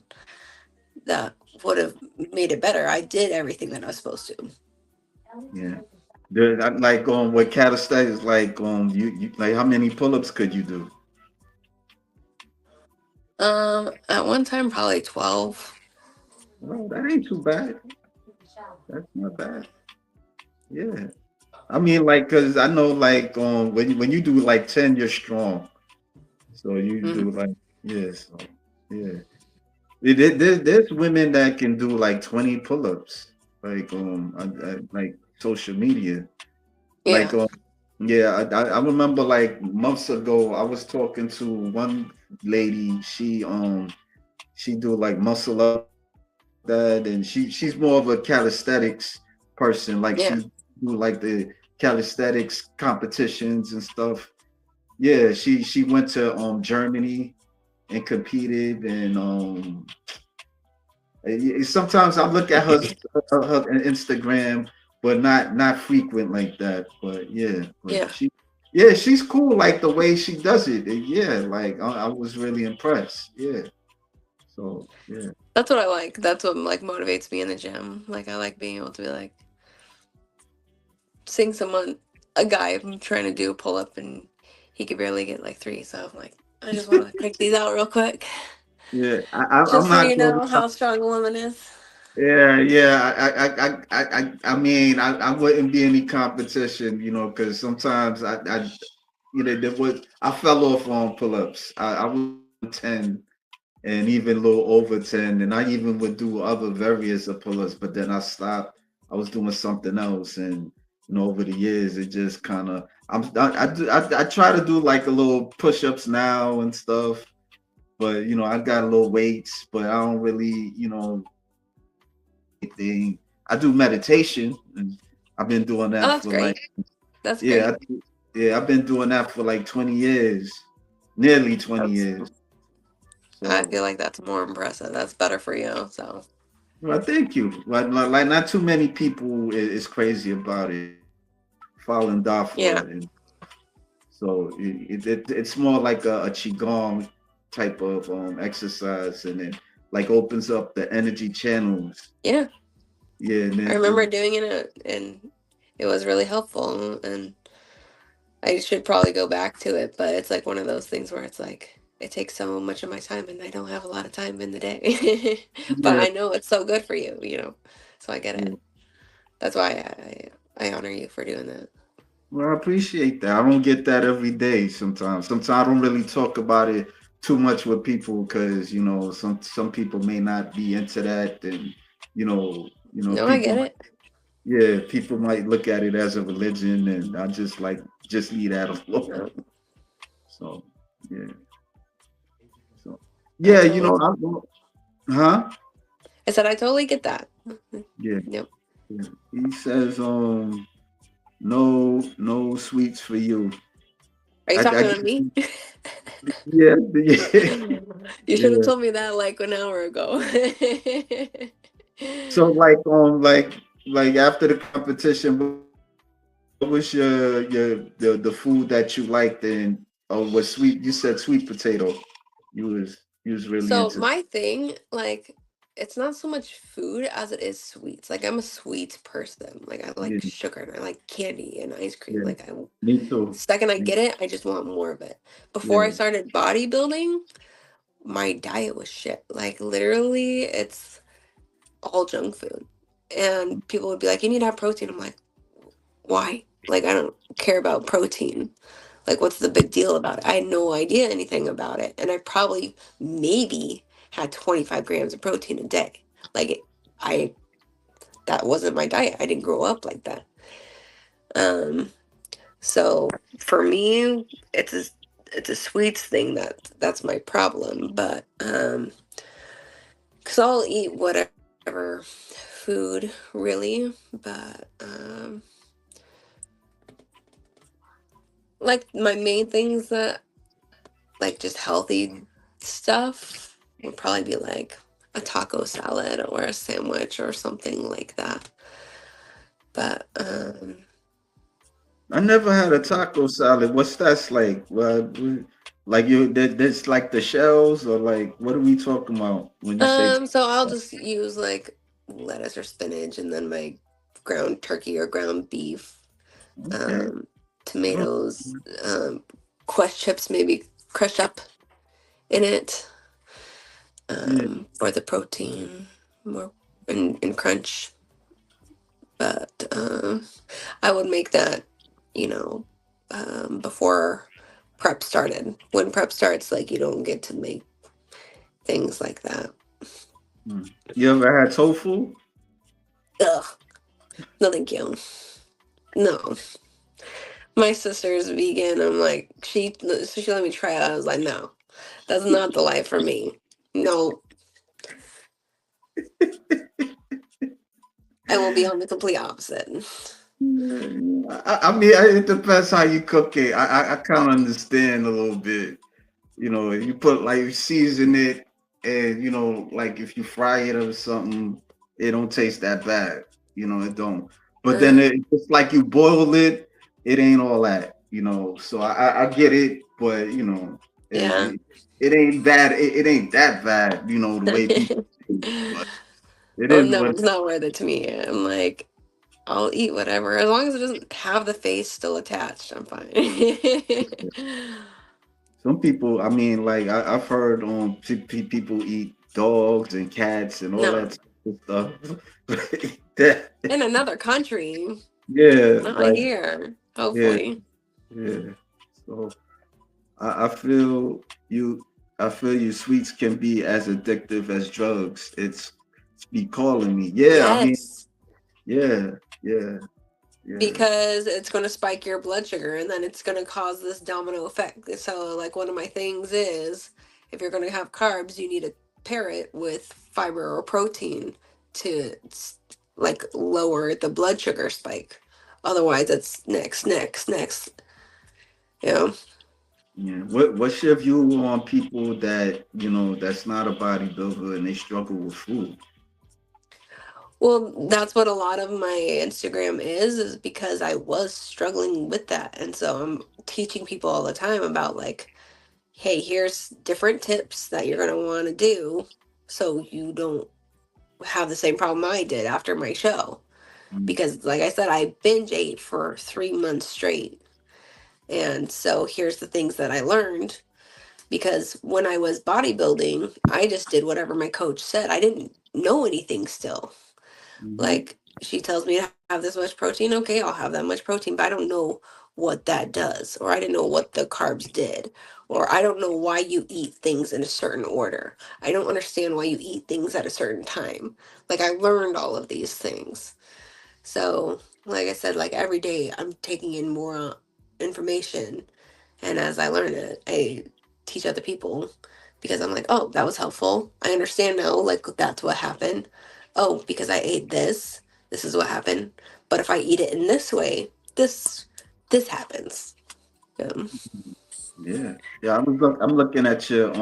that would have made it better. I did everything that I was supposed to. yeah. Like with calisthenics, like you like how many pull-ups could you do? At one time, probably 12. Well, that ain't too bad. That's not bad. Yeah. I mean, like, cause I know, like, when you do like 10, you're strong. So you Hmm. do like, yeah. So yeah. There's women that can do like 20 pull-ups, like like social media, like Yeah. yeah. I remember like months ago, I was talking to one lady. She do like muscle up that, and she's more of a calisthenics person. Like Yeah. she do like the calisthenics competitions and stuff. Yeah, she went to Germany and competed, and sometimes I look at her Instagram, but not frequent like that. But yeah, but Yeah. she's cool. Like the way she does it. And yeah, like I was really impressed. Yeah. So yeah. That's what I like. That's what like motivates me in the gym. Like I like being able to be like seeing someone, a guy trying to do a pull up and he could barely get like three. So I'm like, I just want to crank these out real quick, Yeah, I'm just so not you gonna know lie. how strong a woman is. Yeah. I mean, I wouldn't be any competition, because sometimes I fell off on pull-ups. I was 10 and even a little over 10, and I even would do other various of pull-ups, but then I stopped. I was doing something else, and over the years, it just kind of. I try to do like a little push-ups now and stuff, but I got a little weights, but I don't really, anything. I do meditation, and I've been doing Oh, that that's for like, great. That's yeah, great. I've been doing that for like 20 years, nearly 20 That's, years. I So, feel like that's more impressive. That's better for you. So well, thank you. Like not too many people is crazy about it, falling yeah, Dafa, and so it's more like a qigong type of exercise, and it like opens up the energy channels. yeah. Yeah, and I remember doing it, and it was really helpful. And I should probably go back to it, but it's like one of those things where it's like it takes so much of my time, and I don't have a lot of time in the day. But yeah, I know it's so good for you, So I get yeah. it. That's why I honor you for doing that. Well, I appreciate that. I don't get that every day. Sometimes I don't really talk about it too much with people because some people may not be into that, and No, I people get might, it. yeah, people might look at it as a religion, and I just leave that alone. No, So yeah, so I yeah, totally. huh? I said I totally get that. Yeah, Yep. yeah. He says no sweets for you. Are you I talking guess, to me? yeah, yeah, You should have yeah. told me that like an hour ago. So like after the competition, what was the food that you liked, and was sweet? You said sweet potato. You was really So into. my thing, like, it's not so much food as it is sweets. Like I'm a sweets person. Like I Yeah, like sugar and I like candy and ice cream. yeah. Like I, Me too. the second I get it, I just want more of it. Before I Yeah, started bodybuilding, my diet was shit. Like literally, it's all junk food. And people would be like, "You need to have protein." I'm like, "Why?" Like I don't care about protein. Like, what's the big deal about it? I had no idea anything about it. And I probably maybe had 25 grams of protein a day. Like, I, that wasn't my diet. I didn't grow up like that. Um, so for me, it's a sweets thing that's my problem. But, cause I'll eat whatever food really. But, like my main things that like just healthy stuff would probably be like a taco salad or a sandwich or something like that. But I never had a taco salad. What's that like? Like that's like the shells, or like what are we talking about when you say? so I'll just use like lettuce or spinach and then my ground turkey or ground beef, Okay. um, Oh, tomatoes, quest chips maybe crushed up in it, yeah. for the protein more and crunch. But I would make that, you know, before prep started. When prep starts, like you don't get to make things like that. Hmm. You ever had tofu? Ugh, no thank you. No, my sister's vegan. I'm like, she let me try it. I was like, no, that's not the life for me. No, I will be on the complete opposite. I mean, it depends how you cook it. I kind of understand a little bit. You put like you season it, and like if you fry it or something, it don't taste that bad. It don't. But then Uh, it's like you boil it, it ain't all that. So I get it, but yeah. it ain't bad. It ain't that bad. The way people say it, but it Oh is no, what. it's not worth it to me. I'm like, I'll eat whatever as long as it doesn't have the face still attached. I'm fine. Some people, I mean, like I've heard people eat dogs and cats and all No, that. and stuff. That, In another country, yeah, not like here. yeah, Hopefully. yeah. So I feel you. I feel you. Sweets can be as addictive as drugs. It's be calling me. Yeah, I mean, Yes. yeah, yeah, yeah. Because it's going to spike your blood sugar and then it's going to cause this domino effect. So, like, one of my things is if you're going to have carbs, you need to pair it with fiber or protein to like lower the blood sugar spike. Otherwise, it's next. You know? Yeah. What's your view on people that that's not a bodybuilder and they struggle with food? Well, that's what a lot of my Instagram is because I was struggling with that. And so I'm teaching people all the time about like, hey, here's different tips that you're going to want to do so you don't have the same problem I did after my show. Mm, Because, like I said, I binge ate for 3 months straight. And so here's the things that I learned. Because when I was bodybuilding, I just did whatever my coach said. I didn't know anything still. mhm, Like, she tells me to have this much protein. Okay, I'll have that much protein, but I don't know what that does, or I didn't know what the carbs did, or I don't know why you eat things in a certain order. I don't understand why you eat things at a certain time. Like, I learned all of these things. So, like I said, like every day I'm taking in more information, and as I learn it, I teach other people because I'm like, oh, that was helpful. I understand now, like that's what happened. Oh, because I ate this, this is what happened. But if I eat it in this way, this happens. yeah, yeah. I'm looking at your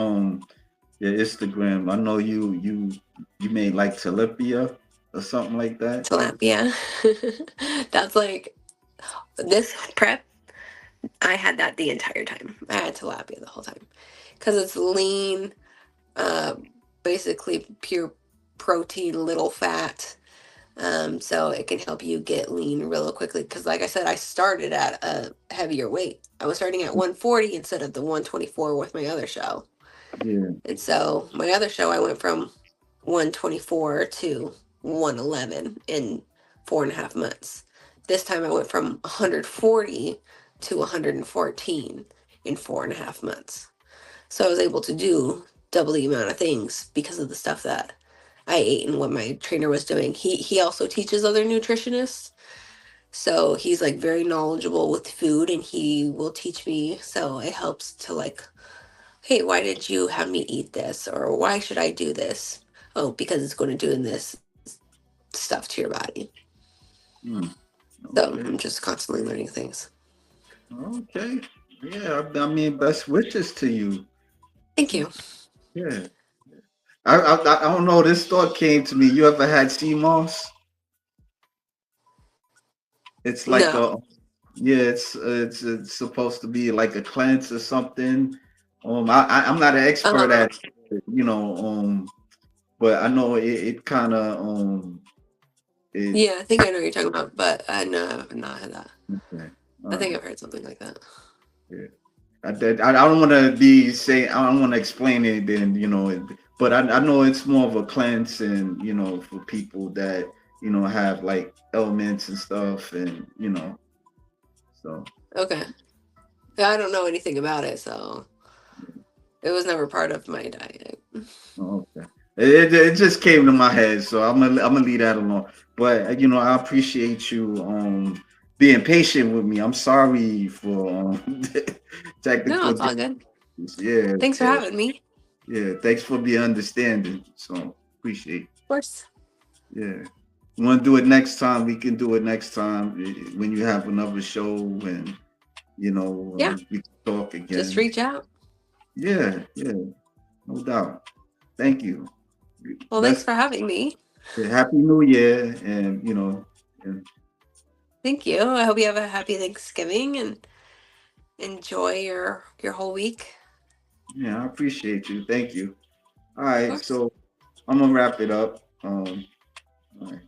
Instagram. I know you made like tilapia or something like that. Tilapia. That's like this prep. I had that the entire time. I had tilapia the whole time because it's lean, uh, basically pure protein, little fat. So it can help you get lean real quickly. Because, like I said, I started at a heavier weight. I was starting at 140 instead of the 124 with my other show. Yeah. And so my other show, I went from 124 to 111 in 4.5 months. This time I went from 140 to 114 in 4.5 months. So I was able to do double the amount of things because of the stuff that I ate and what my trainer was doing. He also teaches other nutritionists. So he's like very knowledgeable with food and he will teach me. So it helps to like, hey, why did you have me eat this? Or why should I do this? Oh, because it's going to do this stuff to your body. Hmm. So Okay. I'm just constantly learning things. Okay. Yeah. I mean, best wishes to you. Thank you. Yeah. I don't know. This thought came to me. You ever had sea moss? It's like No. a yeah. It's supposed to be like a cleanse or something. I'm not an expert Uh-huh. at but I know it kind of it. Yeah, I think I know what you're talking about, but I know I've not had that. Okay. All I think right. I've heard something like that. Yeah. I don't want to be say I don't want to explain it then but I know it's more of a cleanse and for people that have like elements and stuff and so Okay. Yeah, I don't know anything about it, so it was never part of my diet. okay. It just came to my head, so I'm gonna leave that alone. But I appreciate you being patient with me. I'm sorry for No, technical it's all good. difficulties. Yeah, Thanks for so having me. yeah, thanks for being understanding. So appreciate. Of course. Yeah. You want to do it next time? We can do it next time when you have another show and Yeah, we can talk just again. reach out. Yeah, yeah, no doubt. Thank you. Well, thanks Best for having me. Happy New Year, and and Thank you. I hope you have a happy Thanksgiving and enjoy your whole week. yeah, I appreciate you. Thank you. All Of right, course. so I'm gonna wrap it up. All right.